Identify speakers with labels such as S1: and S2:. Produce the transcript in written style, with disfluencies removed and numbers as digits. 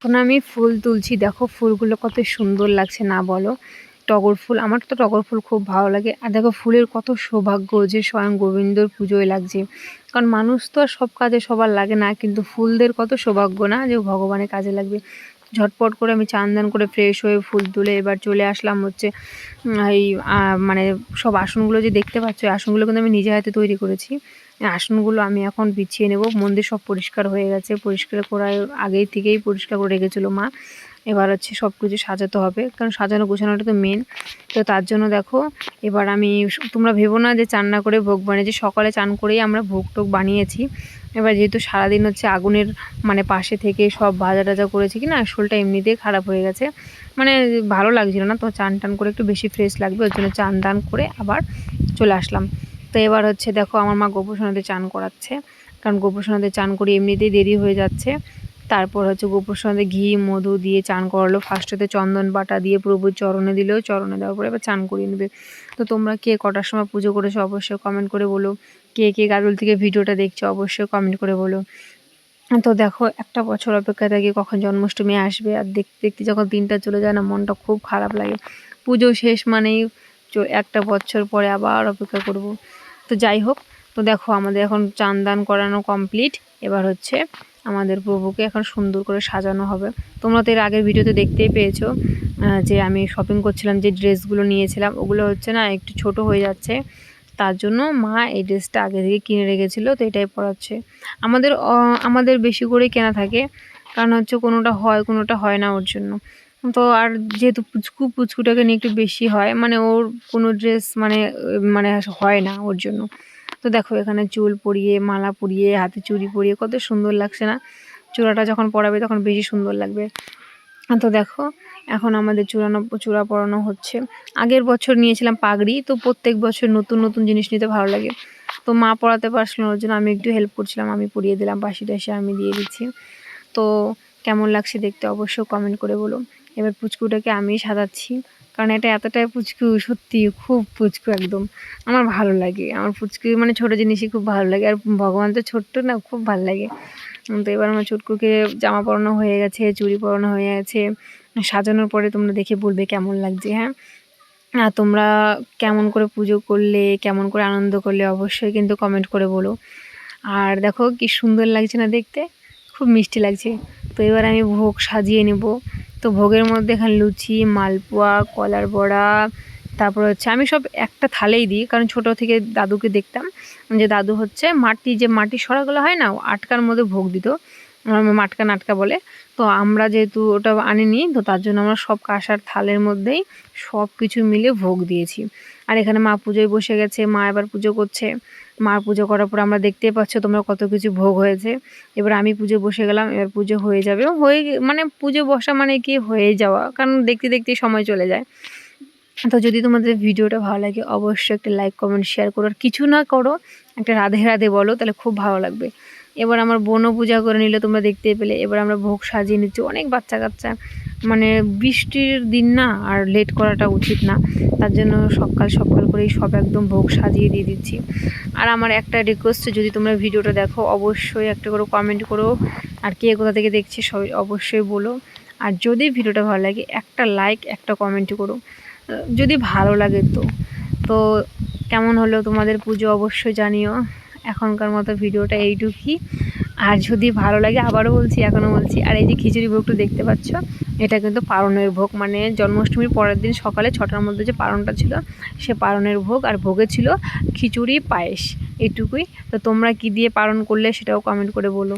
S1: এখন আমি ফুল তুলছি, দেখো ফুলগুলো কত সুন্দর লাগছে না বলো। টগর ফুল, আমার তো টগর ফুল খুব ভালো লাগে। আর দেখো ফুলের কত সৌভাগ্য যে স্বয়ং গোবিন্দর পুজোয় লাগছে, কারণ মানুষ তো আর সব কাজে সবার লাগে না, কিন্তু ফুলদের কত সৌভাগ্য না যে ভগবানের কাজে লাগবে। ঝটপট করে আমি চান দান করে ফ্রেশ হয়ে ফুল তুলে এবার চলে আসলাম হচ্ছে এই মানে সব আসনগুলো যে দেখতে পাচ্ছ, এই আসনগুলো কিন্তু আমি নিজে হাতে তৈরি করেছি। এই আসনগুলো আমি এখন বিছিয়ে নেব। মন্দির সব পরিষ্কার হয়ে গেছে, পরিষ্কার করার আগেই থেকেই পরিষ্কার করে রেখেছিলো মা। এবার হচ্ছে সব কিছু সাজাতে হবে, কারণ সাজানো গোছানোটা তো মেন। তো তার জন্য দেখো এবার আমি, তোমরা ভেবো না যে চান না করে ভোগ বানিয়েছি, সকালে চান করেই আমরা ভোগ টোগ বানিয়েছি। এবার যেহেতু সারাদিন হচ্ছে আগুনের মানে পাশে থেকে সব ভাজা টাজা করেছি কি না, শরীরটা এমনিতেই খারাপ হয়ে গেছে, মানে ভালো লাগছিল না। তো চান টান করে একটু বেশি ফ্রেশ লাগবে, ওই জন্য চান দান করে আবার চলে আসলাম। তো এবার হচ্ছে দেখো আমার মা গোপুসোনাতে চান করাচ্ছে, কারণ গোপুসোনাতে চান করি এমনিতেই দেরি হয়ে যাচ্ছে। তারপর হচ্ছে গোপুসোনাতে ঘি মধু দিয়ে চান করালো। ফার্স্টেতে চন্দন বাটা দিয়ে প্রভুর চরণে দিল, চরণে দেওয়ার পরে এবার চান করিয়ে নেবে। তো তোমরা কে কটার সময় পুজো করেছো অবশ্যই কমেন্ট করে বলো। কে কে গাজল থেকে ভিডিওটা দেখছো অবশ্যই কমেন্ট করে বলো। তো দেখো একটা বছর অপেক্ষা থাকি কখন জন্মাষ্টমী আসবে, আর দেখতে দেখতে যখন দিনটা চলে যায় না, মনটা খুব খারাপ লাগে। পুজো শেষ মানেই একটা বছর পরে আবার অপেক্ষা করব। তো যাই হোক, তো দেখো আমাদের এখন চান দান করানো কমপ্লিট। এবার হচ্ছে আমাদের প্রভুকে এখন সুন্দর করে সাজানো হবে। তোমরা তো এর আগের ভিডিওতে দেখতেই পেয়েছো যে আমি শপিং করছিলাম, যে ড্রেসগুলো নিয়েছিলাম ওগুলো হচ্ছে না একটু ছোট হয়ে যাচ্ছে, তার জন্য মা এই ড্রেসটা আগে থেকে কিনে রেখেছিলো, তো এটাই পরাচ্ছে। আমাদের বেশি করেই কেনা থাকে, কারণ হচ্ছে কোনোটা হয় কোনোটা হয় না ওর জন্য। তো আর যেহেতু পুচকুটাকে নিয়ে একটু বেশি হয়, মানে ওর কোনো ড্রেস মানে মানে হয় না ওর জন্য। তো দেখো এখানে চুল পরিয়ে মালা পরিয়ে হাতে চুড়ি পরিয়ে কত সুন্দর লাগছে না। চূড়াটা যখন পরাবে তখন বেশি সুন্দর লাগবে। তো দেখো এখন আমাদের চূড়া পরানো হচ্ছে। আগের বছর নিয়েছিলাম পাগড়ি, তো প্রত্যেক বছর নতুন নতুন জিনিস নিতে ভালো লাগে। তো মা পরাতে পারছিল না, ওর জন্য আমি একটু হেল্প করছিলাম, আমি পরিয়ে দিলাম, বাসি টাসি আমি দিয়ে দিচ্ছি। তো কেমন লাগছে দেখতে অবশ্যই কমেন্ট করে বলো। এবার পুচকুটাকে আমি সাজাচ্ছি, কারণ এটা এতটাই পুচকু, সত্যি খুব পুচকু একদম। আমার ভালো লাগে, আমার পুচকু মানে ছোটো জিনিসই খুব ভালো লাগে, আর ভগবান তো ছোট্ট না, খুব ভালো লাগে। তো এবার আমার ছোটকুকে জামা পরানো হয়ে গেছে, চুড়ি পরানো হয়ে গেছে, সাজানোর পরে তোমরা দেখে বলবে কেমন লাগছে। হ্যাঁ, আর তোমরা কেমন করে পুজো করলে, কেমন করে আনন্দ করলে অবশ্যই কিন্তু কমেন্ট করে বলো। আর দেখো কি সুন্দর লাগছে না দেখতে, খুব মিষ্টি লাগছে। তো এবার আমি ভোগ সাজিয়ে নেব। তো ভোগের মধ্যে এখানে লুচি, মালপোয়া, কলার বড়া, তারপর হচ্ছে আমি সব একটা থালেই দিই, কারণ ছোটো থেকে দাদুকে দেখতাম যে দাদু হচ্ছে মাটির সরাগুলো হয় না, আটকার মধ্যে ভোগ দিত, মাটকা নাটকা বলে। তো আমরা যেহেতু ওটা আনিনি, তো তার জন্য আমরা সব কাঁসার থালের মধ্যেই সব কিছু মিলে ভোগ দিয়েছি। আর এখানে মা পুজোয় বসে গেছে, মা এবার পুজো করছে। মার পুজো করার পর আমরা দেখতেই পাচ্ছ তোমরা কত কিছু ভোগ হয়েছে। এবার আমি পুজো বসে গেলাম, এবার পুজো হয়ে যাবে, মানে পুজো বসা মানে কি হয়ে যাওয়া, কারণ দেখতে দেখতেই সময় চলে যায়। তো যদি তোমাদের ভিডিওটা ভালো লাগে অবশ্যই একটা লাইক কমেন্ট শেয়ার করো, আর কিছু না করো একটা রাধে রাধে বলো, তাহলে খুব ভালো লাগবে। এবার আমার বোনও পূজা করে নিলে, তোমরা দেখতেই পেলে। এবার আমরা ভোগ সাজিয়ে নিচ্ছি, অনেক বাচ্চা কাচ্চা, মানে বৃষ্টির দিন না, আর লেট করাটা উচিত না, তার জন্য সকাল সকাল করেই সব একদম ভোগ সাজিয়ে দিয়ে দিচ্ছি। আর আমার একটা রিকোয়েস্ট, যদি তোমরা ভিডিওটা দেখো অবশ্যই একটা করে কমেন্ট করো, আর কে কোথা থেকে দেখছি সবাই অবশ্যই বলো। আর যদি ভিডিওটা ভালো লাগে একটা লাইক একটা কমেন্ট করো, যদি ভালো লাগে। তো তো কেমন হলো তোমাদের পুজো অবশ্যই জানিও। এখনকার মতো ভিডিওটা এইটুকুই। আর যদি ভালো লাগে আবারও বলছি, এখনও বলছি, আর এই যে খিচুড়ি ভোগটা দেখতে পাচ্ছ, এটা কিন্তু পারণের ভোগ, মানে জন্মাষ্টমীর পরের দিন সকালে 6টার মধ্যে যে পারণটা ছিল সে পারণের ভোগ, আর ভোগে ছিল খিচুড়ি পায়েস, এইটুকুই। তো তোমরা কি দিয়ে পালন করলে সেটাও কমেন্ট করে বলো।